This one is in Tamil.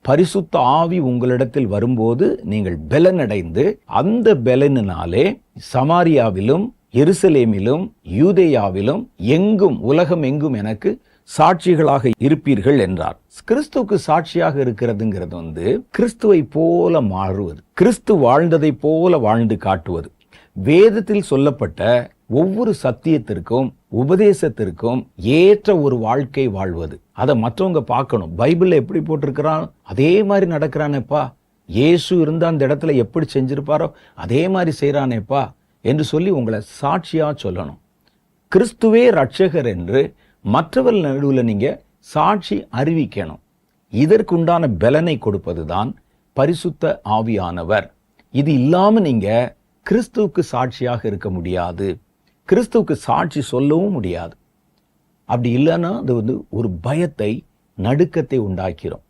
பரிசுத்த ஆவி உங்களிடத்தில் வரும்போது நீங்கள் பெலனடைந்து, அந்த பெலனினாலே சமாரியாவிலும் எருசலேமிலும் யூதேயாவிலும் எங்கும் உலகம் எங்கும் எனக்கு சாட்சிகளாக இருப்பீர்கள் என்றார். கிறிஸ்துவுக்கு சாட்சியாக இருக்கிறதுங்கிறது கிறிஸ்துவை போல மாறுவது, கிறிஸ்து வாழ்ந்ததை போல வாழ்ந்து காட்டுவது. வேதத்தில் சொல்லப்பட்ட ஒவ்வொரு சத்தியத்திற்கும் உபதேசத்திற்கும் ஏற்ற ஒரு வாழ்க்கை வாழ்வது. அதை மற்றவங்க பார்க்கணும். பைபிள்ல எப்படி போட்டிருக்கிறான் அதே மாதிரி நடக்கிறானேப்பா, இயேசு இருந்தா அந்த இடத்துல எப்படி செஞ்சிருப்பாரோ அதே மாதிரி செய்யறானேப்பா என்று சொல்லி உங்களை சாட்சியா சொல்லணும். கிறிஸ்துவே ரட்சகர் என்று மற்றவர்கள் நடுவில் நீங்க சாட்சி அறிவிக்கணும். இதற்குண்டான பலனை கொடுப்பதுதான் பரிசுத்த ஆவியானவர். இது இல்லாம நீங்க கிறிஸ்துவுக்கு சாட்சியாக இருக்க முடியாது, கிறிஸ்துவுக்கு சாட்சி சொல்லவும் முடியாது. அப்படி இல்லைன்னா அது ஒரு பயத்தை, நடுக்கத்தை உண்டாக்கிறோம்.